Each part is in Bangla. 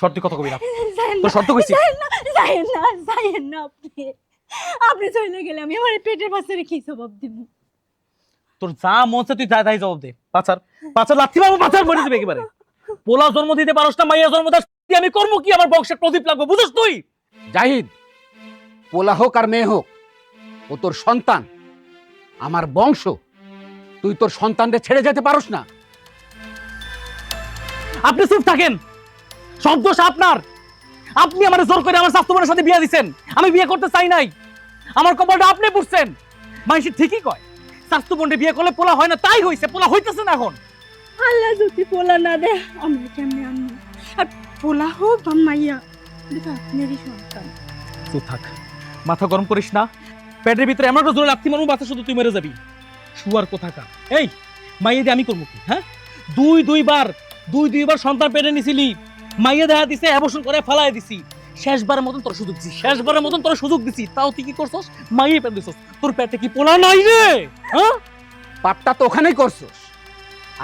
শর্ত কথা কবি না, তোর শর্ত কইছি। যাইয়েন না আপনি চলে গেলে আমি আমার পেটের পাশে কি জবাব দিব? তোর যা মন চায় তুই তাই জবাব দে। পাচার লাথি মারবো, পাচার মরে যাবে একেবারে। পোলা জন্ম দিতে পারস না, মাইয়া জন্ম দাস, আমি করবো কি? আমার বংশের প্রদীপ লাগবে, বুঝছ তুই? জাহিদ, পোলা হোক আর মেয়ে হোক, ও তোর সন্তান, আমার বংশ। তুই তোর সন্তানদের ছেড়ে যেতে পারস না। আপনি চুপ থাকেন, সব দোষ আপনার। আপনি আমার জোর করে আমার স্বাস্থ্য বোনের সাথে বিয়ে দিচ্ছেন, আমি বিয়ে করতে চাই নাই। আমার কপালটা আপনি পুড়ছেন। মানুষ ঠিকই কয়, স্বাস্থ্য বোনকে বিয়ে করলে পোলা হয় না, তাই হইছে, পোলা হইতেছে না এখন। আল্লাহ যদি পোলা না দে আমরা কেমনে আনবো? আর পোলা হোক বা মাইয়া, এটা আপনারই সন্তান। চুপ থাক, মাথা গরম করিস না। পেটের ভিতরে এমন একটা জোরে লাথি মারবো, বাচ্চা শুধু তুই মেরে যাবি। শুয়ার কোথাকার। এই মাইয়া দিয়ে আমি করবো কি? হ্যাঁ, দুইবার সন্তান পেটে নিছিলি, মাইয়া দেখা দিছে, অ্যাবর্শন করে ফেলাই দিছি। শেষবারের মতন তোর সুযোগ দিছি, তাও তুই কি করছস? মাইয়া পেটে দিছস। তোর পেটে কি পোলা নাই রে? হ্যাঁ, পাপটা তো ওখানেই করছস।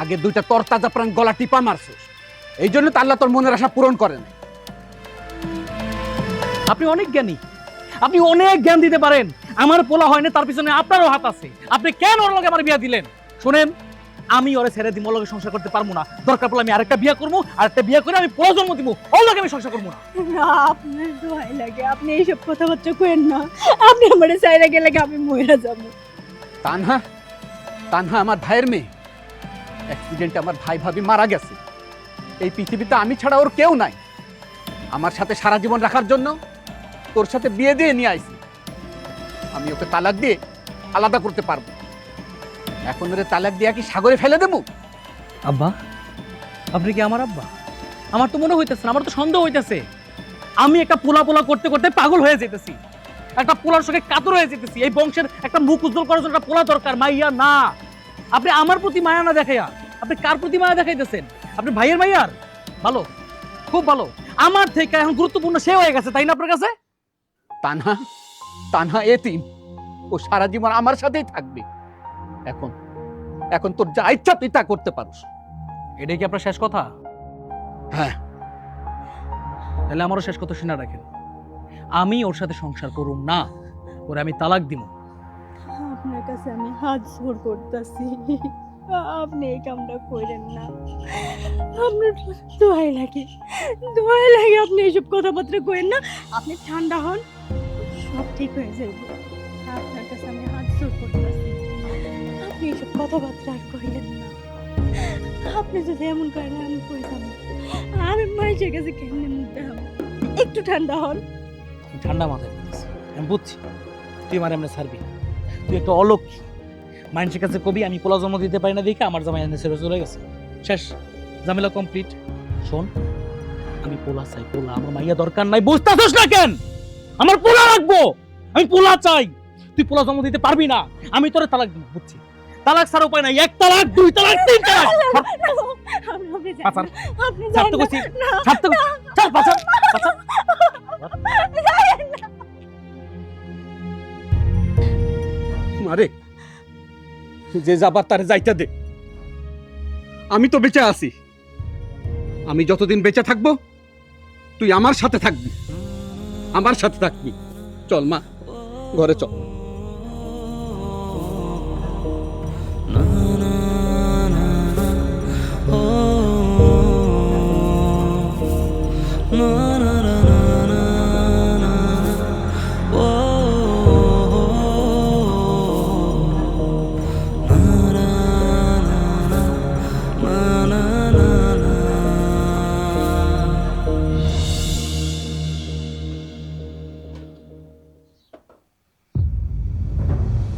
আগে দুইটা তরতাজা প্রাণ গলা টিপা মারছস, এই জন্য তো আল্লাহ তোর মনের আশা পূরণ করে না। আপনি অনেক জ্ঞানী, আপনি অনেক জ্ঞান দিতে পারেন। আমার পোলা হয় না, তার পিছনে আপনারও হাত আছে। আপনি কেন ওর লগে আমার বিয়া দিলেন? শোনেন, আমি ওরে ছেড়ে দিব, ওর লগে সংসার করতে পারবো না। দরকার পড়লে আমি আরেকটা বিয়া করবো, আরেকটা বিয়া করে আমি পোলা জন্ম দিব, ওর লগে আমি সংসার করবো না। না, আপনার দোহাই লাগে, আপনি এইসব কথাবার্তা কইেন না। আপনি আমার চাইরা গেলে আমি মরে যাবো। তানহা, তানহা আমার ভাইয়ের মেয়ে। অ্যাক্সিডেন্টে আমার ভাই ভাবি মারা গেছে। এই পৃথিবীতে আমি ছাড়া ওর কেউ নাই। আমার সাথে সারা জীবন রাখার জন্য তোর সাথে বিয়ে দিয়ে নিয়ে আইছি। আমি ওকে তালাক দিয়ে আলাদা করতে পারবো। এখন ওরে তালাক দিয়ে কি সাগরে ফেলে দেবো? আব্বা, আপনি কি আমার আব্বা? আমার তো মনে হইতেছে না, আমার তো সন্দেহ হইতেছে। আমি একটা পোলা করতে করতে পাগল হয়ে যেতেছি, একটা পোলার সঙ্গে কাতর হয়ে যেতেছি। এই বংশের একটা মুখ উজ্জ্বল করার জন্য একটা পোলা দরকার, মাইয়া না। আপনি আমার প্রতি মায়া না দেখাইয়া আপনি কার প্রতি মায়া দেখাইতেছেন? আপনি ভাইয়ের মাইয়ার? ভালো, খুব ভালো। আমার থেকে এখন গুরুত্বপূর্ণ সে হয়ে গেছে, তাই না আপনার কাছে? তানহা, তানহা এতিম, ও সারা জীবন আমার সাথেই থাকবে। এখন এখন তোর যা ইচ্ছা তুই তা করতে পারোস। এটাই কি আপনার শেষ কথা? হ্যাঁ। তাহলে আমারও শেষ কথা শুনে রাখেন, আমি ওর সাথে সংসার করুম না, ওরে আমি তালাক দিব। আপনার কাছে আমি হাত জোর করতেছি, আপনি এই কামটা করেন না। আপনার দোহাই লাগে, আপনি এইসব কথাবার্তা করেন না। আপনি ঠান্ডা হন, সব ঠিক হয়ে যাবে। আপনার কাছে আমি হাত জোর করতেছি, আপনি এইসব কথাবার্তা আর কইলেন না। আপনি যদি এমন করেন আমি কই যাবো? আমি মাইশের কাছে কেমনে মুখ দেখাবো? একটু ঠান্ডা হন। ঠান্ডা মাথায় বলতেছি, আমি বুঝছি তুই আমার এমনি ছাড়বি না। তুই একটা অলক্ষী, মানুষের কাছে কবি আমি পোলা জন্ম দিতে পারি না দেখে আমার জামাই এনে ছেড়ে চলে গেছে। শেষ, ঝামেলা কমপ্লিট। শোন, আমি পোলা চাই, পোলা। আমার মাইয়া দরকার নাই, বুঝতেছস না কেন? আমার পোলা রাখবো, আমি পোলা চাই। তুই পোলা জন্ম দিতে পারবি না, আমি তোরে তালাক দিব। বুঝছি, তালাক ছাড়া উপায় নাই। 1 তালাক, 2 তালাক, 3 তালাক। পাচার, আপনি ছাড়তে কইছি, ছাড়তে কইছি, ছাড় পাচার, পাচার। মারে, যে যাবার তারে যাইতে দে। আমি তো বেঁচে আছি। আমি যতদিন বেঁচে থাকবো তুই আমার সাথে থাকবি, আমার সাথে থাকবি। চল মা, ঘরে চল।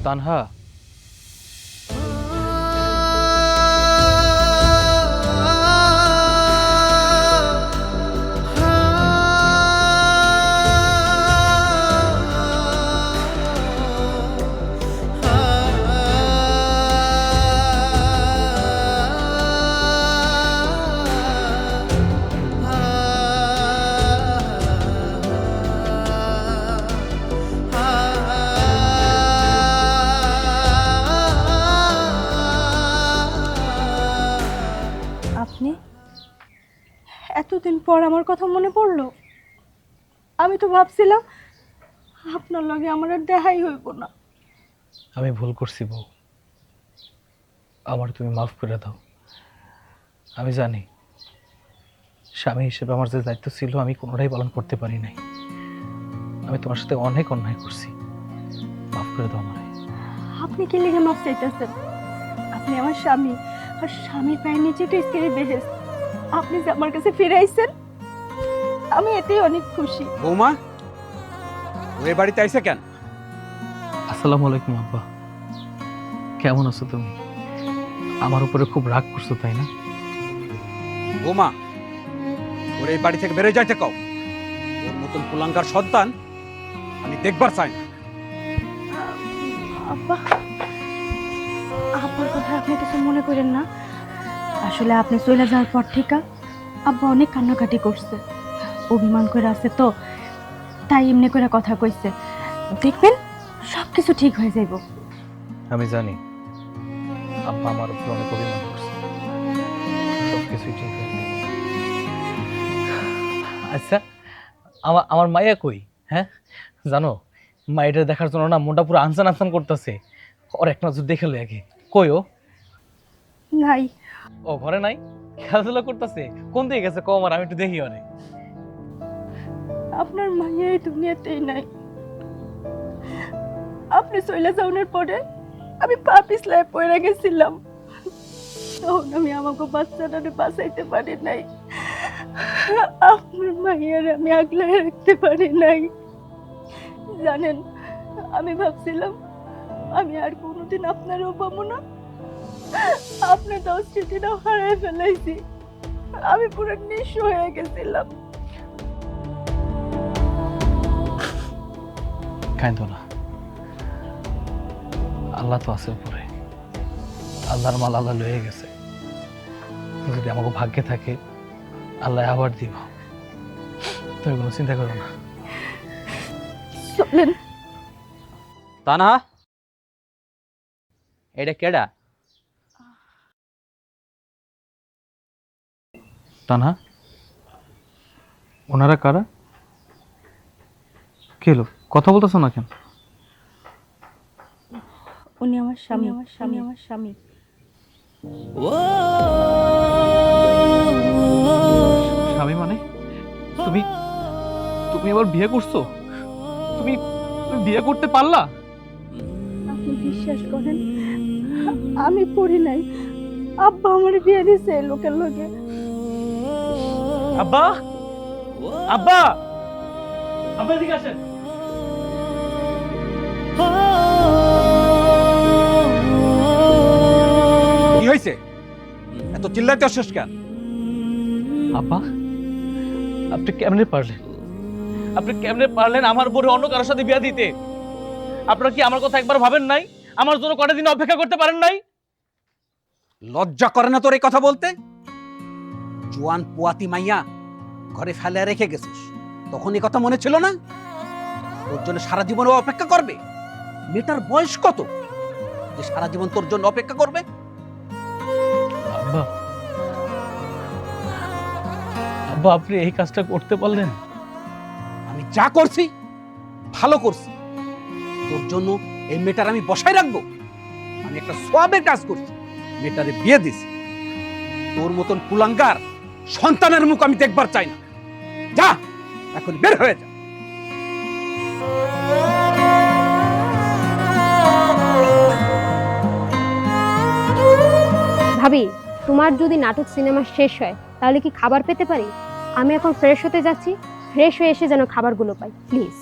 তানহা, পর আমার কথা মনে পড়লো? আমি তো ভাবছিলাম আপনার লগে আমার আর দেখাই হইব না। আমি ভুল করছি বউ, আমার তুমি মাফ করে দাও। আমি জানি স্বামী হিসেবে আমার যে দায়িত্ব ছিল আমি কোনোটাই পালন করতে পারি নাই। আমি তোমার সাথে অনেক অন্যায় করছি, মাফ করে দাও আমারে। আপনি কি লিখে মাফ চাইতেছেন? আপনি আমার স্বামী, আর স্বামীর পায়ের নিচে তো স্ত্রীর বেহেশত। আপনি যে আমার কাছে ফিরে আইছেন, আমি এতেই অনেক খুশি। বৌমা, ও এ বাড়িতে আইছে কেন? আসসালামু আলাইকুম আব্বা, কেমন আছো তুমি? আমার উপরে খুব রাগ করছো তাই না? বৌমা, ওর এই বাড়ি থেকে বেরিয়ে যাইতে কও। ওর মতন কুলাঙ্গার সন্তান আমি দেখবার চাই না। আব্বা, আব্বার কথা আপনি কিছু মনে করেন না। আসলে আপনি চলে যাওয়ার পর থেকে আব্বা অনেক কান্নাকাটি করছে, অভিমান করে আছে তো, তাই এমনি করে কথা কইছে। দেখবেন সব কিছু ঠিক হয়ে যাইব। আমি জানি আব্বা আমার উপর অনেক অভিমান করছে, সব কিছুই ঠিক হয়ে যাবে। আচ্ছা, আমার আমার মাইয়া কই? হ্যাঁ, জানো মাইয়াটা দেখার জন্য না মনটা পুরো আনসান আনসান করতেছে। ওর এক নজর দেখে লো আগে। কই ও? নাই। ও ঘরে নাই, খেলাধুলা করতেছে? কোন দিকে গেছে কম, আর আমি একটু দেখি ওরে। আপনার মাইয়া এই দুনিয়াতেই নাই। আপনি চলে যাওয়ার পরে আমি পা পিছলায় পড়ে গেছিলাম, তখন আমি আমাকে বাচ্চাটারে বাঁচাইতে পারি নাই। আপনার মাইয়ার আমি আগলে রাখতে পারি নাই। জানেন, আমি ভাবছিলাম আমি আর কোনোদিন আপনারও পাবো না। আপনার তো স্মৃতিটাও হারায় ফেলাইছি। আমি পুরো নিঃস্ব হয়ে গেছিলাম। কাঁদো না, আল্লাহ তো আছে উপরে, আল্লাহর মাল আল্লাহ লয়ে গেছে। যদি আমাকে ভাগ্যে থাকে আল্লাহ আবার দিব, তুমি কোনো চিন্তা করো না। চলেন। তানা, এটা কেডা? তানহা, ওনারা কারা? কে লোক? কথা বলতেছো না কেন? উনি আমার স্বামী, আমার স্বামী, আমার স্বামী। স্বামী মানে? তুমি তুমি আবার বিয়ে করছো? তুমি তুমি বিয়ে করতে পারলা? আপনি বিশ্বাস করেন, আমি পড়ি নাই। আব্বা আমার বিয়ে দিছে লোকের লগে। আব্বা, আব্বা, আব্বা এদিকে আসেন। কি হয়েছে? এত চিল্লাইতে আসছিস কেন? আব্বা, আপনি কেমনে পারলেন? আপনি কেমনে পারলেন আমার বড় অন্য কারোর সাথে বিয়ে দিতে? আপনারা কি আমার কথা একবার ভাবেন নাই? আমার জন্য কটা দিন অপেক্ষা করতে পারেন নাই? লজ্জা করে না তোর এই কথা বলতে? জোয়ান পুয়াতি মাইয়া ঘরে ফেলে রেখে গেছিস, তখন এই কথা মনে ছিল না? তোর জন্য সারা জীবন ও অপেক্ষা করবে? মেয়েটার বয়স কত যে সারা জীবন তোর জন্য অপেক্ষা করবে? আব্বা, আব্বা আপনি এই কাজটা করতে পারলেন? আমি যা করছি ভালো করছি। তোর জন্য এই মেয়েটার আমি বসায় রাখবো? আমি একটা সওয়াবের কাজ করছি, মেয়েটারে বিয়ে দিছি। তোর মতন কুলাঙ্গার সন্তানের মুখ আমি দেখবার চাই না। যা, এখন বের হয়ে যা। ভাবি, তোমার যদি নাটক সিনেমা শেষ হয় তাহলে কি খাবার পেতে পারি? আমি এখন ফ্রেশ হতে যাচ্ছি, ফ্রেশ হয়ে এসে যেন খাবারগুলো পাই প্লিজ।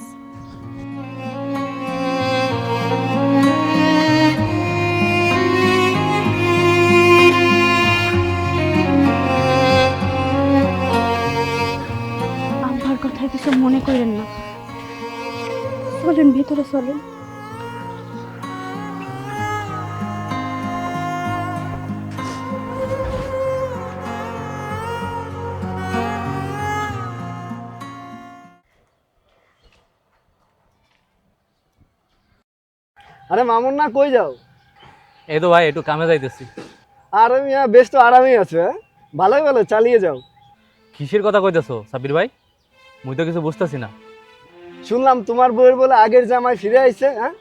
আব্বার কথা কিছু মনে করেন না, চলেন ভিতরে চলেন। আরে মামুন না, কই যাও? এই তো ভাই একটু কামে যাইতেছি। আরে মিয়া, বেশ তো আরামেই আছো। হ্যাঁ, ভালোই ভালো, চালিয়ে যাও। কিসের কথা কইতেছো সাব্বির ভাই? মুই তো কিছু বুঝতেছি না। শুনলাম তোমার বউয়ের বলে আগের জামাই ফিরে আইছে। হ্যাঁ,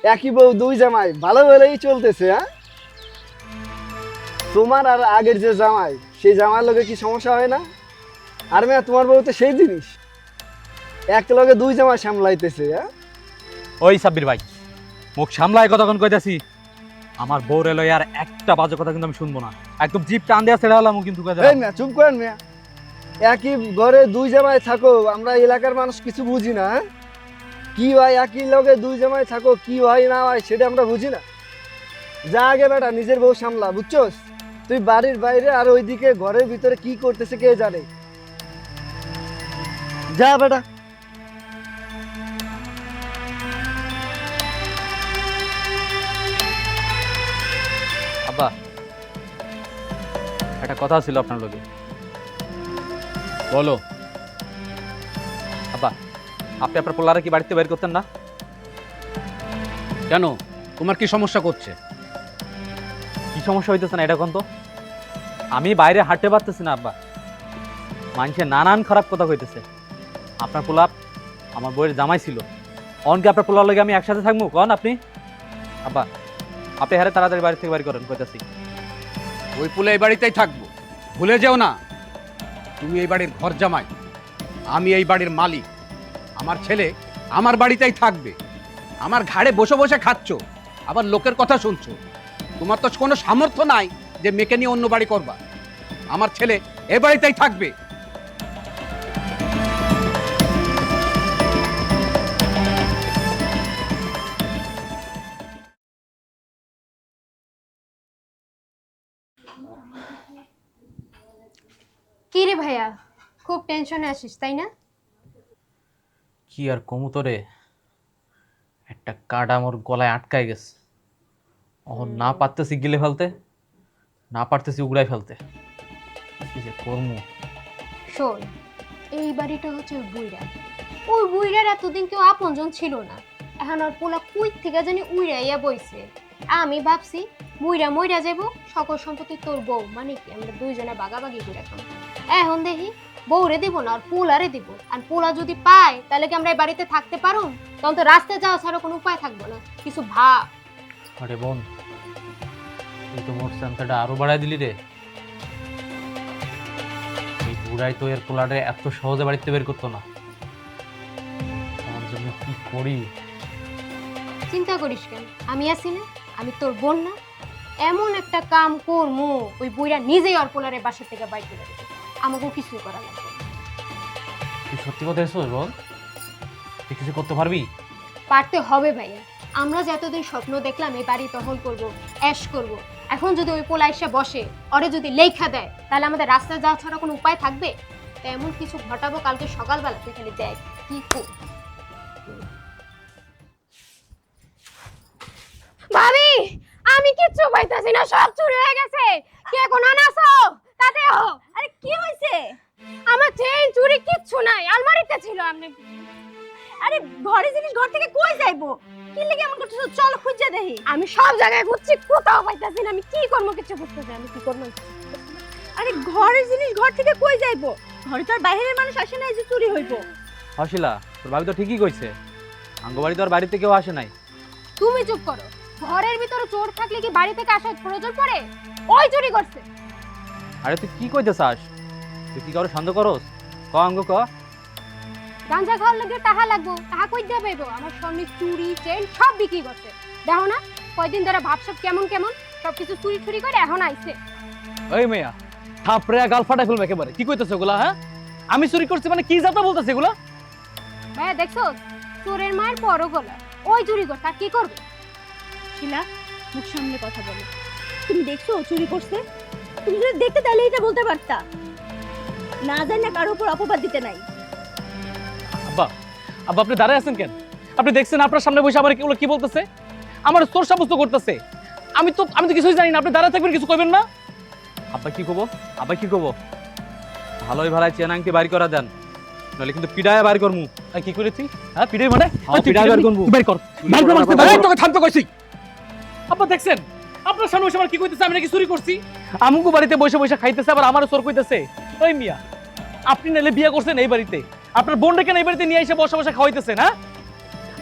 একই বউ দুই জামাই, ভালো ভালোই চলতেছে। হ্যাঁ, তোমার আর আগের যে জামাই, সেই জামাইয়ের লগে কি সমস্যা হয় না? আর মেয়া তোমার বউ তো সেই জিনিস, এক লগে দুই জামাই সামলাইতেছে। হ্যাঁ, ওই সাব্বির ভাই, মুখ সামলায় কতক্ষণ কইতাছি। আমার বউরে লই আর একটা বাজে কথা কিন্তু আমি শুনবো না। একদম জিপ টান দিয়া ছেড়ে হলাম কিন্তু কইতা। এই মেয়া চুপ করেন মেয়া। একই ঘরে দুই জামাই থাকো, আমরা এলাকার মানুষ কিছু বুঝি না। হ্যাঁ, কি হয় একই লগে দুই জামাই থাকো, কি হয় না হয় সেটা আমরা বুঝি না। যা আগে বেটা নিজের বউ সামলা, বুঝছস? তুই বাড়ির বাইরে আর ওইদিকে ঘরের ভিতরে কি করতেছে কে জানে। যা বেটা। আব্বা, একটা কথা ছিল আপনার লগে। বলো। আব্বা, আপনি আপনার পোলারে কি বাড়িতে বের করতেন না? কেন, তোমার কি সমস্যা করছে? কি সমস্যা হইতেছে না এটা কোন তো? আমি বাইরে হাঁটতে পারতেছি না আব্বা। মানুষে নানান খারাপ কথা কইতেছে। আপনার পোলা আমার বইয়ের জামাই ছিল, অনকে আপনার পোলার লগে আমি একসাথে থাকবো কন আপনি? আব্বা, আপনি হারে তাড়াতাড়ি বাড়ি থেকে বাড়ি করেন কইতাছি। ওই পুলে এই বাড়িতেই থাকবো, ভুলে যেও না। তুমি এই বাড়ির ঘর জামাই, আমি এই বাড়ির মালিক। আমার ছেলে আমার বাড়িতেই থাকবে। আমার ঘাড়ে বসে বসে খাচ্ছ, আবার লোকের কথা শুনছো। তোমার তো কোনো সামর্থ্য নাই যে মেয়েকে নিয়ে অন্য বাড়ি করবা। আমার ছেলে এ বাড়িতেই থাকবে। কি রে ভাইয়া, খুব টেনশনে আছিস তাই না? কি আর কমুতরে, একটা কাটা মোর গলায় আটকায় গেছে। এখন না পারতেছি গিলে ফেলতে, না পারতেছি উগড়াই ফেলতে। কি যে করমু। শোন, এই বাড়িটা হচ্ছে ওই বুইড়া। ওই বুইড়ার এতদিন কেউ আপনজন ছিল না। এখন ওর পোলা কুই থেকে জানি উইড়াইয়া বইছে। আমি ভাবছি বুইড়া মইরা যাব, সকল সম্পত্তি তোর বউ, মানে কি আমরা দুইজনে বাগাবাগি করে খাবো। এখন দেখি বউরে দিব না আর পোলারে দিব। আর পোলা যদি পায় তাহলে কি আমরা এই বাড়িতে থাকতে পারো? তখন তো রাস্তায় যাওয়া ছাড়া কোনো উপায় থাকবো না। কিছু ভাব। আরে বোন, তুই তো মোট চিন্তাটা আরো বাড়াই দিলি রে। এই বুড়াই তো এর পোলারে এত সহজে বাড়িতে বের করতো না। আমার জন্য কি করি? চিন্তা করিস কেন, আমি আছি না? আমি তোর বোন না? এমন একটা কাম করমু ওই বুইড়া নিজেই ওর পোলারে বাসা থেকে বাইরে দেবে। আমাকেও কিছুই করা লাগবে না। তুই সত্যি কথা এসো বল, তুই কিছু করতে পারবি? পারতে হবে ভাইয়া। আমরা যে এতদিন স্বপ্ন দেখলাম এই বাড়ি দখল করব, অ্যাশ করব, এখন যদি ওই পোলা এসে বসে, ওরে যদি লেখা দেয়, তাহলে আমাদের রাস্তায় যাওয়া ছাড়া কোনো উপায় থাকবে? তো এমন কিছু ঘটাবো কালকে সকালবেলা, তুই খালি দেখ কি কর। ভাবি, আমি কিচ্ছু পাইতাছি না, সব চুরি হয়ে গেছে। কে কোন আনাছো? তাতে হো। আরে কি হইছে? আমার চেইন চুরি কিচ্ছু নাই, আলমারিতে ছিল। আমি আরে ঘরে জিনিস ঘর থেকে কই যাইবো? কি লাগি এমন করতেছ? চল খুঁজে দেখি। আমি সব জায়গায় খুঁজছি, কোথাও পাইতাছি না। আমি কি করবো কিছু বুঝতেছি না। আমি কি করবো? আরে ঘরের জিনিস ঘর থেকে কই যাইবো? ঘরে তো আর বাইরের মানুষ আসে না যে চুরি হইবো। হসিলা, তোর ভাবি তো ঠিকই কইছে, আঙ্গ বাড়ি তো আর বাড়িতে কেউ আসে নাই। তুমি চুপ করো। ঘরের ভিতরে চোর থাকলে কি বাড়ি থেকে আসার প্রয়োজন পড়ে? ওই চুরি করছে। আরে তুই কি কইতে চাস? তুই কি কারো সন্দেহ করস? ক আঙ্গ ক। গাঞ্জা খাওয়ার লাগে টাকা লাগবো, টাকা কই দিয়ে পাইবো? আমার স্বর্ণের চুড়ি চেন সব বিক্রি করছে। দেখো না কয়দিন ধরে ভাবসাব কেমন কেমন, সবকিছু চুরি চুরি করে এখন আইছে। ওই মেয়া, থাপড়ে গাল ফাটাই ফেলবে একেবারে। কি কইতেছ এগুলা? হ্যাঁ, আমি চুরি করছি মানে কি জাতা বলতেছে এগুলা? ভাইয়া দেখছো, চোরের মায়ের পরও গলা। ওই চুরি করছে, আর কি করবে? শিলা, মুখ সামনে কথা বলো। তুমি দেখছো ও চুরি করছে? তুমি যদি দেখতে তাহলে এটা বলতে পারতা। না জানি না কারোর উপর অপবাদ দিতে নাই। আব্বা, আব্বা আপনি দাঁড়ায় আছেন কেন? আপনি দেখছেন আপনার সামনে বসে আমার এগুলো কি বলতেছে? আমার চোর সাব্যস্ত করতেছে। আমি তো কিছুই জানি না। আপনি দাঁড়ায় থাকবেন, কিছু কইবেন না? আব্বা কি কব? আব্বা কি কব? ভালোই ভালাই চেন আংটি বাড়ি করা দেন, নইলে কিন্তু পিড়ায় বাড়ি করমু। আর কি করেছি? হ্যাঁ, পিড়াই মানে? হ্যাঁ, পিড়াই বের করবো। বের কর। বের কর আমাকে, বের এই, কর। তোকে থামতে কইছি। আব্বা দেখছেন আপনার সামনে বসে আমার কি কইতেছে? আমি নাকি চুরি করছি? আমগো বাড়িতে বসে বসে খাইতেছে, আবার আমারও চোর কইতেছে। ওই মিয়া, আপনি নাইলে বিয়ে করছেন এই বাড়িতে, আপনার বোনটা কেন এই বাড়িতে নিয়ে এসে বসে বসে খাওয়াইতেছেন? হ্যাঁ,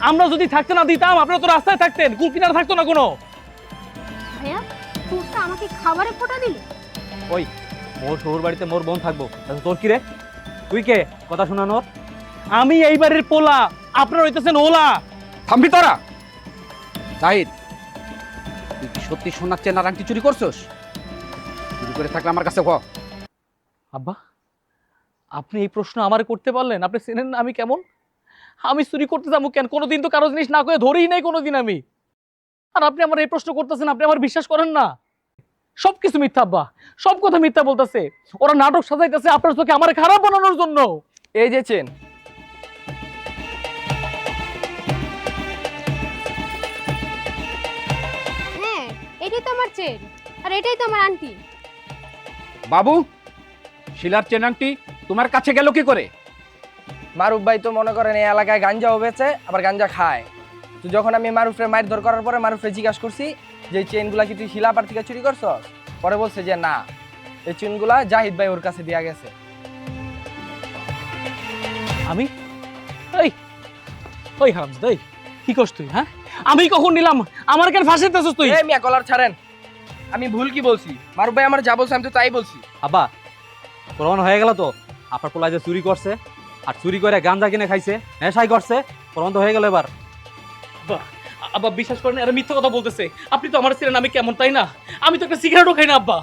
আমরা যদি থাকতে না দিতাম আপনারা তো রাস্তায় থাকতেন, কুল কিনারা থাকতো না কোনো। ভাইয়া তোরটা আমাকে খাবারে ফোঁটা দিলি? ওই মোর শ্বশুর বাড়িতে মোর বোন থাকবো, তাহলে তোর কি রে? তুই কে কথা শোনানোর? আমি এই বাড়ির পোলা, আপনারা হইতেছেন ওলা। থামবি তোরা? জাহিদ, তুই কি সত্যি সোনার চেন আর আংটি চুরি করছস? চুরি করে থাকলে আমার কাছে ক। আব্বা, আপনি এই প্রশ্ন আমারে করতে পারলেন? আপনি চেনেন না আমি কেমন? আমি চুরি করতে যাবো কেন? কোনোদিন তো কারো জিনিস না করে ধরেই নাই কোনোদিন আমি। আর আপনি আমার এই প্রশ্ন করতেছেন, আপনি আমার বিশ্বাস করেন না? সবকিছু মিথ্যা আব্বা, সব কথা মিথ্যা বলতেছে। ওরা নাটক সাজাইতেছে আপনার চোখে আমার খারাপ বানানোর জন্য। এই যে চেন, হ্যাঁ এটাই তো আমার চেন, আর এটাই তো আমার আন্টি। বাবু, শিলার চেন আংটি তোমার কাছে গেল কি করে? মারুফ ভাই তো মনে করেন এই এলাকায় গাঞ্জাও বেচে, আবার গাঞ্জা খায়। তো যখন আমি মারুফের মারধর করার পরে মারুফে জিজ্ঞাসা করছি যে এই চেনগুলা কি তুই শিলাপার থেকে চুরি করছস, পরে বলছে যে না, এই চেনগুলা জাহিদ ভাই ওর কাছে দেয়া গেছে। আমি এই ওই হারামজাদা, এই কি করছ তুই? হ্যাঁ, আমি কখন নিলাম? আমার কেন ফাঁসাইতেছস তুই? এই মিয়া কলার ছাড়েন, আমি ভুল কি বলছি? মারুফ ভাই আমার যা বলছে আমি তো তাই বলছি। আব্বা প্রমাণ হয়ে গেল তো আপনার পোলা যে চুরি করছে, আর চুরি করে গাঁজা কিনে খাইছে, নেশাই করছে, প্রমাণ তো হয়ে গেল এবার। আব্বা বিশ্বাস করেন, এরা মিথ্যা কথা বলতেছে। আপনি তো আমার ছিলেন আমি কেমন, তাই না? আমি তো একটা সিগারেটও খাই না আব্বা।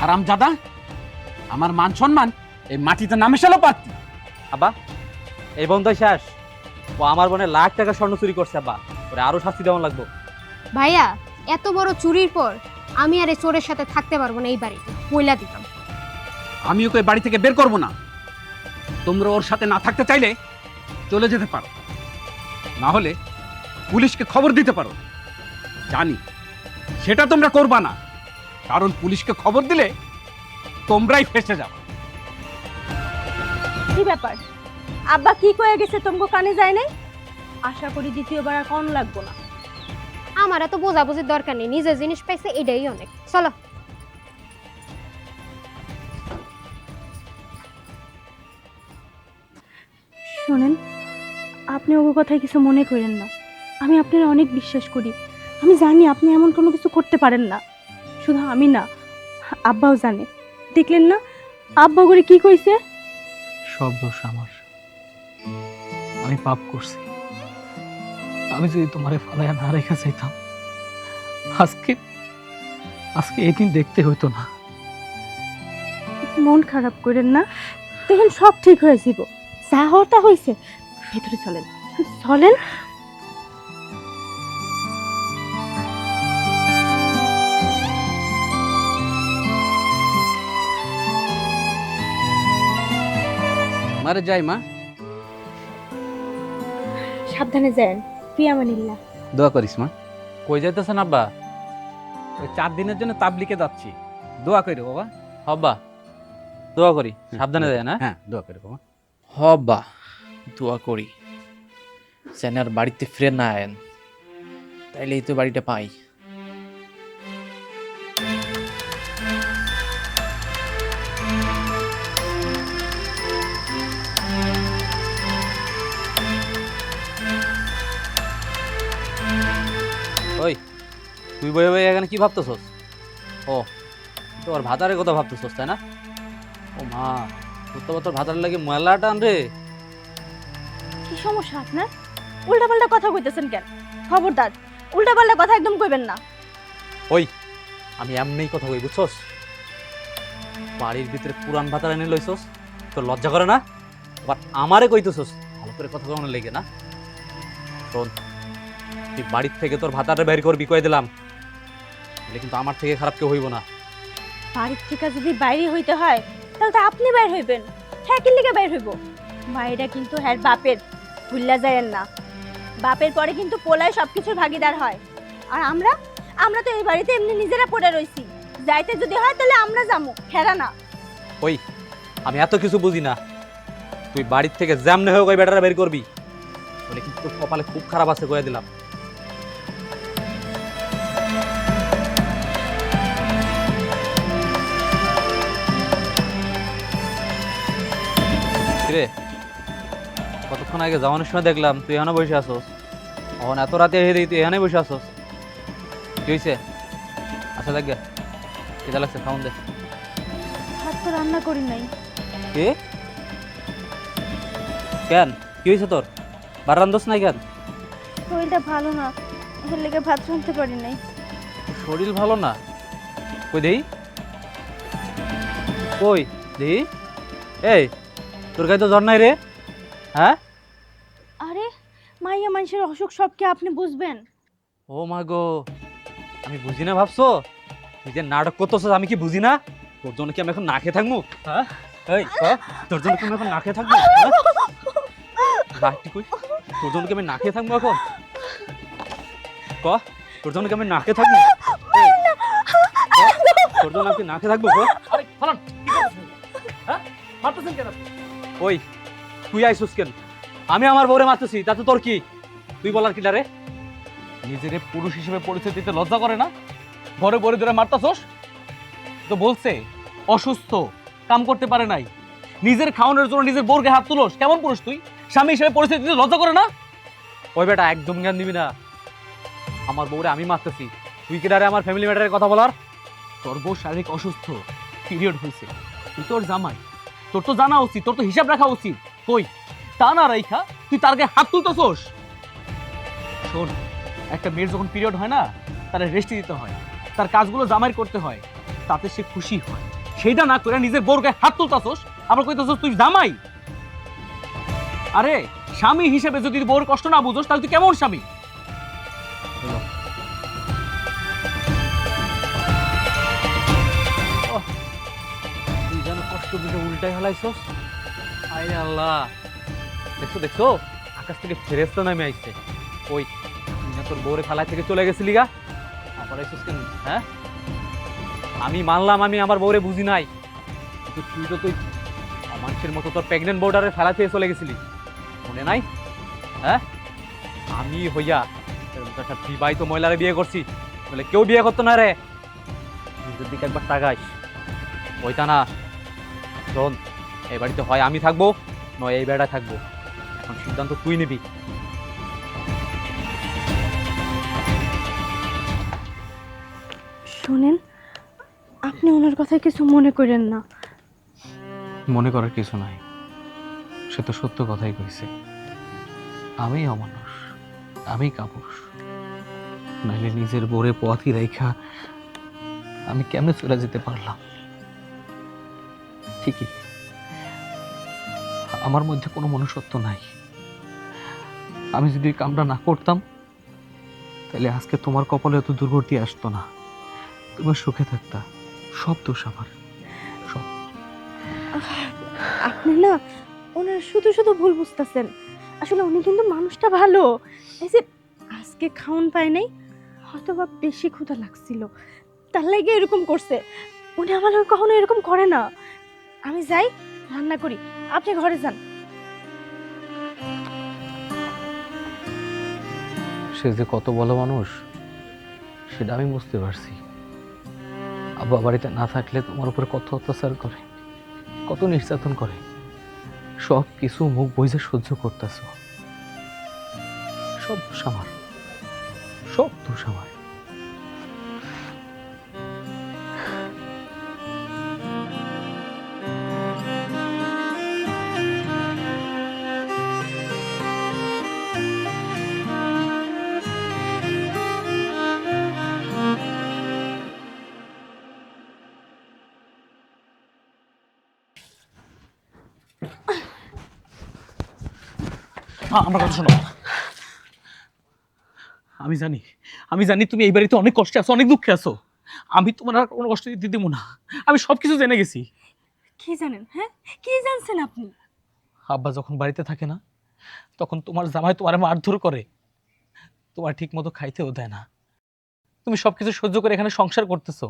হারামজাদা, আমার মান সম্মান এই মাটিতে নামে শালো পারতি। আব্বা এই বোন তো শেষ, ও আমার বোনের লাখ টাকা স্বর্ণ চুরি করছে আব্বা, ওরে আরো শাস্তি দেওয়া লাগবে। ভাইয়া এত বড় চুরির পর আমি আর এই চোরের সাথে থাকতে পারবো না এই বাড়িতে, বইলা দিতাম। আমি ওকে বাড়ি থেকে বের করব না। তোমরা ওর সাথে না থাকতে চাইলে চলে যেতে পারো, না হলে পুলিশকে খবর দিতে পারো। জানি সেটা তোমরা করবা না, কারণ পুলিশকে খবর দিলে তোমরাই ফেসে যাবে। কি ব্যাপার? আব্বা কি কয়ে গেছে তোমাকে কানে যায় নাই? আশা করি দ্বিতীয়বার আর কোন লাগবো না। আমার এত বোঝাবুঝির দরকার নেই, নিজের জিনিস পাইছে এটাই অনেক। চলো। শোনেন, আপনি ওগো কথায় কিছু মনে করেন না। আমি আপনার অনেক বিশ্বাস করি। আমি জানি আপনি এমন কোনো কিছু করতে পারেন না। শুধু আমি না, আব্বাও জানে। দেখলেন না আব্বা করে কি কইছে? সব দোষ আমার, আমি পাপ করছি। আমি যদি তোমারে ফালাইয়া না রেখে চাইতাম, আজকে আজকে এই দিন দেখতে হতো না। মন খারাপ করেন না, দেখেন সব ঠিক হয়ে যাব। যা হওয়াটা হয়েছে। ভেতরে চলেন, চলেন। মারে যাই মা, সাবধানে যান। পিয়ামানিল্লাহ। দোয়া করিস মা। কই যাইতেছেন আব্বা? ওই 4 দিনের জন্য তাবলিকে যাচ্ছি, দোয়া করি বাবা। আব্বা দোয়া করি, সাবধানে যায় না। হ্যাঁ, দোয়া করি বাবা। হবা দোয়া করি যেন আর বাড়িতে ফিরে না আয়েন, তাইলেই তো বাড়িটা পাই। ওই তুই বই বই এখানে কি ভাবতেছস? ও তোর ভাতারের কথা ভাবতেছস তাই না? ও মা, তোর ভাতার লাগে মেলা টান রে। কি সমস্যা আপনার? উল্টাপাল্টা কথা কইতেছেন কেন? খবরদার, উল্টাপাল্টা কথা একদম কইবেন না। ওই আমি এমনিই কথা কই, বুঝছস? বাড়ির ভিতরে পুরান ভাতার এনে লইছস, তোর লজ্জা করে না? আবার আমারে কইতেছস ভালো করে কথা কমনে লেগে না? শোন, তুই বাড়ির থেকে তোর ভাতারে বের করবি কই দিলাম, এটা কিন্তু আমার থেকে খারাপ কেউ হইব না। বাড়ির থেকে যদি বাইরে হইতে হয় তাহলে তো আপনি বাইর হইবেন। হ্যাঁ, কি লিগে বাইর হইব? মায়েরা কিন্তু হ্যাঁ বাপের, ভুল্লা যায়েন না। বাপের পরে কিন্তু পোলায় সবকিছুর ভাগিদার হয়। আর আমরা তো এই বাড়িতে এমনি নিজেরা পড়ে রইছি। যাইতে যদি হয় তাহলে আমরা যামু, হেরা না। ওই আমি এত কিছু বুঝি না, তুই বাড়ির থেকে জ্যামনে হয়ে ওই বেটারা বের করবি, বলে কিন্তু তোর কপালে খুব খারাপ আছে কয়ে দিলাম। রে কতক্ষণ আগে যাওয়ানোর সময় দেখলাম তুই এখানে বসে আসোস, এখন এত রাতে এসে দেখি তুই এখানে বসে আসোস, কি হয়েছে? আচ্ছা দেখ গে, কেদা লাগছে, খাওন দে। ভাত তো রান্না করি নাই। কে? কেন কি হয়েছে তোর? বার রান্ধস নাই কেন? শরীরটা ভালো না, এর লেগে ভাত রাঁধতে পারি নাই। শরীর ভালো না? কই দেই, কই দেই। এই তোর গায়ে তো জ্বর নাই রে? হ্যাঁ? আরে মাইয়া মানুষের অসুখ সব কি আপনি বুঝবেন? ও মা গো, আমি বুঝি না ভাবছো? তুই যে নাটক করতেছ আমি কি বুঝি না? তোর জন্য কি আমি এখন না খেয়ে থাকবো? হ্যাঁ এই তোর জন্য কি আমি এখন না খেয়ে থাকবো? রাখটি কই, তোর জন্য কি আমি না খেয়ে থাকবো এখন? ক তোর জন্য কি আমি না খেয়ে থাকবো? এই, তোর জন্য আমি না খেয়ে থাকবো? আরে ফালান, কি করতেছেন? হ্যাঁ মারতেছেন কেন আপনি? ওই তুই আইসুস কেন? আমি আমার বউরে মারতেছি, তাতে তোর কি? তুই বলার কি রে? নিজের পুরুষ হিসেবে পরিচয় দিতে লজ্জা করে না? ঘরে বরে ধরে মারতাছস? তো বলছে অসুস্থ, কাম করতে পারে নাই, নিজের খাওয়ানোর জন্য নিজের বোরকে হাত তুলোস, কেমন পুরুষ তুই? স্বামী হিসেবে পরিচয় দিতে লজ্জা করে না? ওই বেটা একদম জ্ঞান দিবি না, আমার বউরে আমি মারতেছি, তুই কি ডারে আমার ফ্যামিলি ম্যাটারের কথা বলার? তোর বউ শারীরিক অসুস্থ, পিরিয়ড হয়েছে, তুই তোর জামাই, তোর তো জানা উচিত, তোর তো হিসাব রাখা উচিত। কই তা না রাইখা তুই তার গায়ে হাত তুলতেছস? শোন, একটা মেয়ের যখন পিরিয়ড হয় না, তার রেস্ট দিতে হয়, তার কাজগুলো জামাইয়ের করতে হয়, তাতে সে খুশি হয়। সেইটা না করে নিজের বউর গায়ে হাত তুলতেছস, আবার কইতেছস তুই জামাই। আরে স্বামী হিসেবে যদি বউর কষ্ট না বুঝোস তাহলে তুই কেমন স্বামী? তুই যেন কষ্ট দিতে উল্টাই হলাইছস। আরে আল্লাহ, দেখছো দেখছো আকাশ থেকে ফেরেশতা নামে আইছে। ওই তুই না তোর বউরে ফালাই থেকে চলে গেছিলি গা, আবার আইছস কেন? হ্যাঁ আমি মানলাম আমি আমার বউরে বুঝি নাই, কিন্তু তুই মানুষের মতো তোর প্রেগনেন্ট বউডারে ফেলা থেকে চলে গেছিলি, মনে নাই? হ্যাঁ আমি হইয়া এরকম একটা বিবাহিত মহিলারে বিয়ে করছি, বলে কেউ বিয়ে করতো না রে। নিজের দিকে একবার তাকাইস, ওইটা না। শোন, এই বাড়িতে হয় আমি থাকবো, নয় এই বেড়া থাকবো, এখন সিদ্ধান্ত তুই নিবি। শোনেন, আপনি ওনার কথায় কিছু মনে করেন না। মনে করার কিছু নাই, সে তো সত্য কথাই কইছে। আমি অমানুষ, আমি কাপুরুষ, নাইলে নিজের বোরে পথই রেখা আমি কেমনে চলে যেতে পারলাম? ঠিকই, আমার মধ্যে কোনো মনুষ্যত্ব নাই। আমি যদি এই কামটা না করতাম তাহলে আজকে তোমার কপালে এত দুর্গতি আসতো না, তুমি সুখে থাকতা। সব দোষ আমার, সব। আপনি না ওনার শুধু শুধু ভুল বুঝতেছেন। আসলে উনি কিন্তু মানুষটা ভালো। এই যে আজকে খাওন পায় নাই, হয়তো বা বেশি ক্ষুধা লাগছিল, তার লাগে এরকম করছে। উনি আমার লগে কখনো এরকম করে না। আমি যাই রান্না করি, আপনি ঘরে যান। সে যে কত ভালো মানুষ সেটা আমি বুঝতে পারছি। আব্বা বাড়িতে না থাকলে তোমার উপরে কত অত্যাচার করে, কত নির্যাতন করে, সব কিছু মুখ বুঝে সহ্য করতেছ। সব দোষ আমার, সব দোষ আমার। আমার কথা শোনো, আমি জানি, আমি জানি তুমি এই বাড়িতে অনেক কষ্টে আছো, অনেক দুঃখে আছো। আমি তোমার আর কোনো কষ্ট দিতে দেবো না, আমি সবকিছু জেনে গেছি। কি জানেন? হ্যাঁ, কি জানছেন আপনি? আব্বা যখন বাড়িতে থাকে না, তখন তোমার জামাই তোমার মারধর করে, তোমার ঠিক মতো খাইতেও দেয় না। তুমি সবকিছু সহ্য করে এখানে সংসার করতেছো।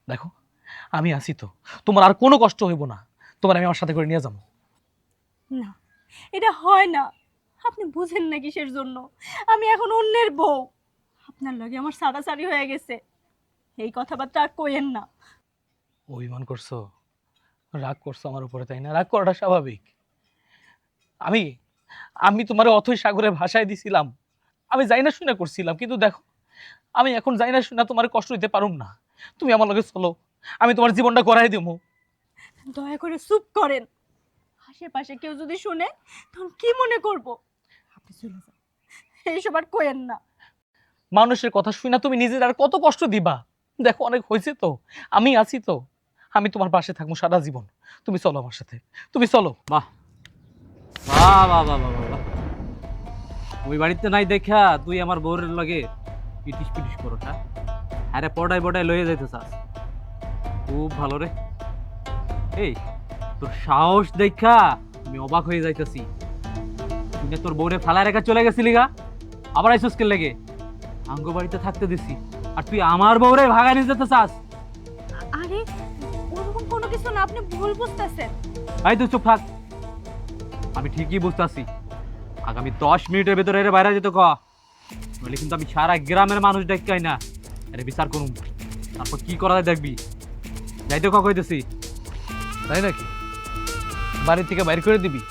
দেখো আমি আছি তো, তোমার আর কোনো কষ্ট হইব না, তোমার আমি আমার সাথে করে নিয়ে যাবো। না, এটা হয় না। আপনি বুঝেন না কিসের জন্য? আমি এখন অন্যের বউ, আপনার লগে আমার সারাসারি হয়ে গেছে। এই কথাবার্তা আর কইেন না। অভিমান করছো, রাগ করছো আমার উপরে, তাই না? রাগ করাটা স্বাভাবিক। আমি আমি তোমার অথৈ সাগরে ভাষায় দিছিলাম, আমি যাই না শুনে করছিলাম, কিন্তু দেখো আমি এখন যাই না শুনে তোমার কষ্ট দিতে পারুম না। তুমি আমার লগে চলো, আমি তোমার জীবনটা গড়াই দেবো। দয়া করে চুপ করেন। আশেপাশে কেউ যদি শুনে তখন কি মনে করব? আপনি চলে যান, এইসব আর কোয়েন না। মানুষের কথা শুনে তুমি নিজের আর কত কষ্ট দিবা? দেখো অনেক হয়েছে তো, আমি আছি তো, আমি তোমার পাশে থাকবো সারা জীবন। তুমি চলো আমার সাথে, তুমি চলো। বাহ বাহ বাহ বাহ বাহ বাহ। ওই বাড়িতে নাই দেখা তুই আমার বউরের লগে পিটিস পিটিস করোটা, আরে পড়াই পড়াই লয়ে যাইতে চাস, খুব ভালো রে। এই তোর সাহস দেখা আমি অবাক হয়ে যাইতেছি। তুই না তোর বউরে ফালা রেখা চলে গেছিলি গা, আবার আইসুস কে লেগে? আঙ্গ বাড়িতে থাকতে দিছি আর তুই আমার বউরে ভাগায় নিয়ে যেতে চাস? আরে ওরকম কোনো কিছু না, আপনি ভুল বুঝতেছেন। এই তুই চুপ থাক, আমি ঠিকই বুঝতেছি। আগামী 10 মিনিটের ভেতরে এর বাইরে যেতে কয়া, নইলে কিন্তু আমি সারা গ্রামের মানুষ দেখাই না আরে বিচার করুন, তারপর কি করা যায় দেখবি। যাইতে ক কইতেছি। তাই নাকি? বাড়ি থেকে বাইর করে দিবি?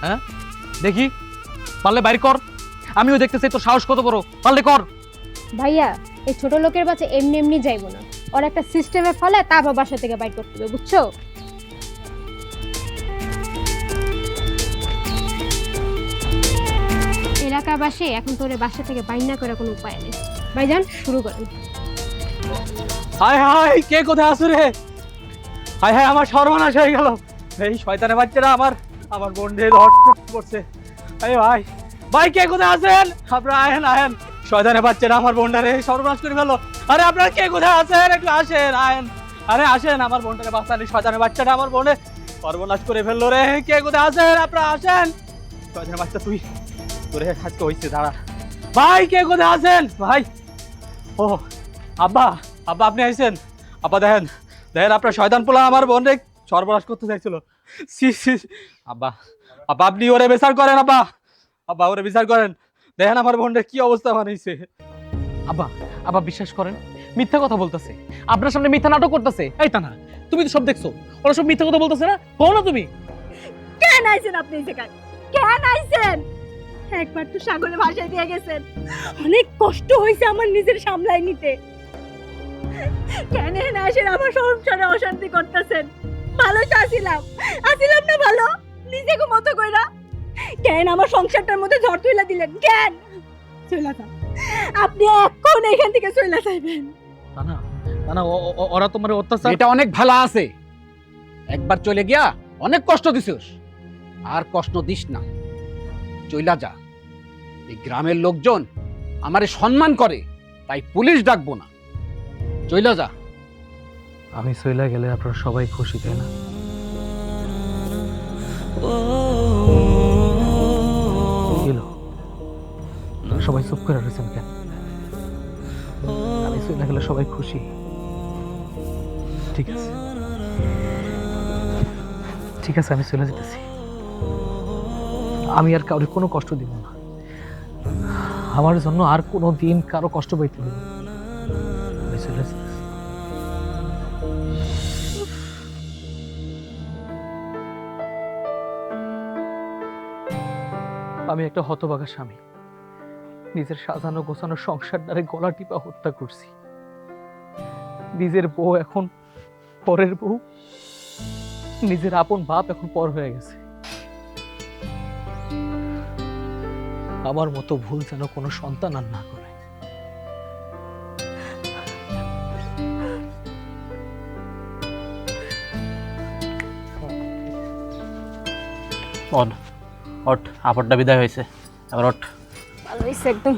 হ্যাঁ দেখি, পারলে বাইর কর, আমিও দেখতে চাই তোর সাহস কত বড়, পারলে কর। ভাইয়া এই ছোট লোকের বাচ্চা এমনি এমনি যাইবো না, ওর একটা সিস্টেমে ফলে তারপর বাসা থেকে বাইর করতে হবে, বুঝছো? এলাকাবাসী এখন তোরে বাসা থেকে বাইর না করে কোনো উপায় নেই। ভাইজান শুরু করেন। হায় হায়, কে কোথায় আছো রে? হায় হায়, আমার সর্বনাশ হয়ে গেল। এই শয়তানের বাচ্চারা আমার আমার বোনদের ধর্ষণ করছে। আরে ভাই ভাই, কে কোথায় আছেন? আপনারা আহেন আহেন, শয়তানের বাচ্চারা আমার বোনটারে সর্বনাশ করে ফেলো। আরে আপনারা কে কোথায় আছেন? একটু আসেন আহেন, আরে আসেন, আমার বোনটারে বাঁচানি, শয়তানের বাচ্চাটা আমার বোনে সর্বনাশ করে ফেললো রে। কে কোথায় আছেন? আপনারা আসেন। শয়তানের বাচ্চা তুই, তোরে আজকে হইছে, দাঁড়া। ভাই কে কোথায় আছেন? ভাই, ও আব্বা, আব্বা আপনি আইছেন? আব্বা দেখেন দেখেন, আপনার শয়তান পোলা আমার বোন রে সর্বনাশ করতে চাইছিল। সি সি, আব্বা আব্বা আপনি ওরে বিচার করেন, আব্বা আব্বা ওরে বিচার করেন। দেখেন আমার বোন রে কি অবস্থা বানাইছে। আব্বা আব্বা বিশ্বাস করেন, মিথ্যা কথা বলতেছে, আপনার সামনে মিথ্যা নাটক করতেছে। এই তা না, তুমি তো সব দেখছো, ওরা সব মিথ্যা কথা বলতেছে না, বলো না তুমি। কেন আইছেন আপনি এই জায়গায়? কেন আইছেন? একবার তো সাগরে ভাষায় দিয়ে গেছেন, অনেক কষ্ট হয়েছে আমার নিজের সামলাই নিতে। কেন না আসেন আমার সংসারে অশান্তি করতেছেন? ভালো তো আসিলাম না ভালো, নিজেকে মতো কইরা। কেন আমার সংসারটার মধ্যে ঝড় তুইলা দিলেন? কেন চইলা যান, আপনি এখন এখান থেকে চইলা যাইবেন। তা না তা না, ওরা তোমার অত্যাচার। এটা অনেক ভালো আছে, একবার চলে গিয়া অনেক কষ্ট দিছিস, আর কষ্ট দিস না, চইলা যা। এই গ্রামের লোকজন আমারে সম্মান করে, তাই পুলিশ ডাকবো না, চইলা যা। আমি চইলা গেলে আপনারা সবাই খুশি, তাই না? গেল, সবাই চুপ করে রয়েছেন কেন? আমি চইলা গেলে সবাই খুশি, ঠিক আছে ঠিক আছে, আমি চলে যেতেছি। আমি আর কাউকে কোনো কষ্ট দিব না, আমার জন্য আর কোনো দিন কারো কষ্ট পাইতে দিব না। আমি চলে যেতেছি। আমি একটা হতভাগা স্বামী, নিজের সাজানো গোছানো সংসারটারে গলা টিপা হত্যা করছি। নিজের বউ এখন পরের বউ, নিজের আপন বাপ এখন পর হয়ে গেছে। আমার মতো ভুল যেন কোনো সন্তান আর না করে। ওঠ, আপদটা বিদায় হয়েছে, এবার ওঠ। ভালো হয়েছে একদম।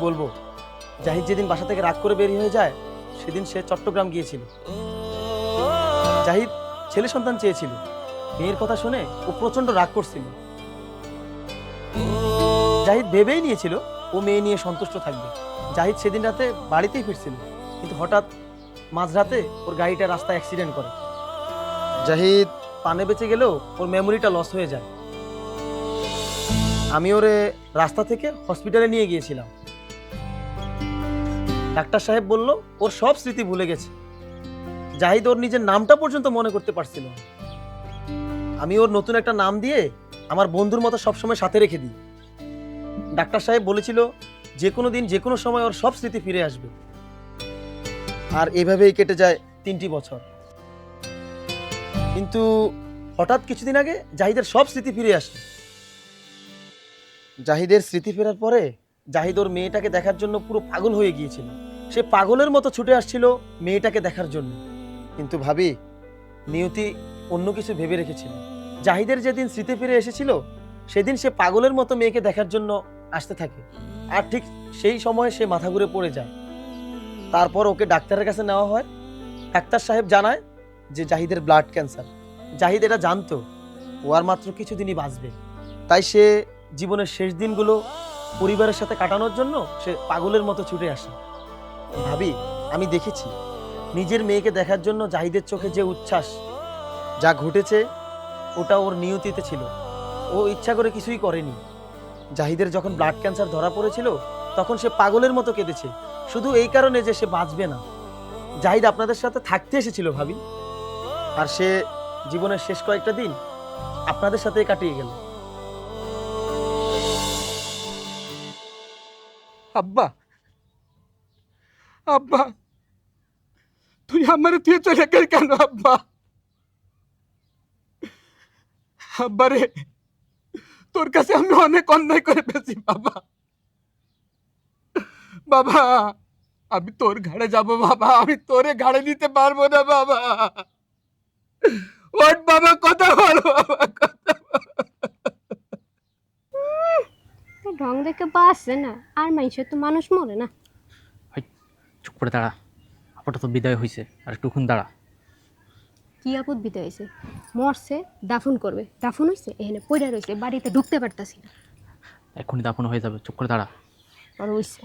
বলবো, জাহিদ যেদিন বাসা থেকে রাগ করে বেরিয়ে হয়ে যায় সেদিন সে চট্টগ্রাম গিয়েছিল। জাহিদ ছেলে সন্তান চেয়েছিল, মেয়ের কথা শুনে ও প্রচন্ড রাগ করছিল। জাহিদ ভেবেই নিয়েছিল ও মেয়ে নিয়ে সন্তুষ্ট থাকবে। জাহিদ সেদিন রাতে বাড়িতেই ফিরছিল, কিন্তু হঠাৎ মাঝরাতে ওর গাড়িটা রাস্তায় অ্যাক্সিডেন্ট করে। জাহিদ পানে বেঁচে গেলেও ওর মেমোরিটা লস হয়ে যায়। আমি ওরে রাস্তা থেকে হসপিটালে নিয়ে গিয়েছিলাম। ডাক্তার সাহেব বলল ওর সব স্মৃতি ভুলে গেছে। জাহিদ ওর নিজের নামটা পর্যন্ত মনে করতে পারছিল না। আমি ওর নতুন একটা নাম দিয়ে আমার বন্ধুর মতো সবসময় সাথে রেখে দিই। ডাক্তার সাহেব বলেছিল যে কোনো দিন যে কোনো সময় ওর সব স্মৃতি ফিরে আসবে। আর এভাবেই কেটে যায় 3টি বছর। কিন্তু হঠাৎ কিছুদিন আগে জাহিদের সব স্মৃতি ফিরে আসে। জাহিদের স্মৃতি ফেরার পরে জাহিদ ওর মেয়েটাকে দেখার জন্য পুরো পাগল হয়ে গিয়েছিল। সে পাগলের মতো ছুটে আসছিল মেয়েটাকে দেখার জন্য। কিন্তু ভাবি, নিয়তি অন্য কিছু ভেবে রেখেছিল। জাহিদের যেদিন স্মৃতি ফিরে এসেছিল সেদিন সে পাগলের মতো মেয়েকে দেখার জন্য আসতে থাকে। আর ঠিক সেই সময় সে মাথা ঘুরে পড়ে যায়। তারপর ওকে ডাক্তারের কাছে নেওয়া হয়। ডাক্তার সাহেব জানায় যে জাহিদের ব্লাড ক্যান্সার। জাহিদ এটা জানতো ও আর মাত্র কিছুদিনই বাঁচবে, তাই সে জীবনের শেষ দিনগুলো পরিবারের সাথে কাটানোর জন্য সে পাগলের মতো ছুটে আসে। ভাবি, আমি দেখেছি নিজের মেয়েকে দেখার জন্য জাহিদের চোখে যে উচ্ছ্বাস, যা ঘটেছে ওটা ওর নিয়তিতে ছিল। ও ইচ্ছা করে কিছুই করেনি। জাহিদের যখন ব্লাড ক্যান্সার ধরা পড়েছিল তখন সে পাগলের মতো কেঁদেছে, শুধু এই কারণে যে সে বাঁচবে না। জাহিদ আপনাদের সাথে থাকতে এসেছিল ভাবি, আর সে জীবনের শেষ কয়েকটা দিন আপনাদের সাথে কাটিয়ে গেল। আব্বা, আব্বা, তুই আমার তুই চলে গেল কেন আব্বা? আব্বা রে, তোর কাছে আমি অনেক অন্যায় করে ফেলছি বাবা। বাবা, আমি তোর ঘাড়ে যাব বাবা, আমি তোরে ঘাড়ে নিতে পারবো না বাবা। ওঠ বাবা, কথা বল বাবা, কথা বল। ঢং দেখে বাঁচছে না, আর মানুষের তো মানুষ মরে না। চুপ করে দাঁড়া, আপাতত তো বিদায় হয়েছে, আর একটুক্ষণ দাঁড়া। কি আপদ বিতে হয়েছে? মরছে, দাফন করবে। দাফন হয়েছে, এখানে পড়ে রয়েছে, বাড়িতে ঢুকতে পারতাছি না। এক্ষুনি দাফন হয়ে যাবে, চুপ করে দাঁড়া। আর হয়েছে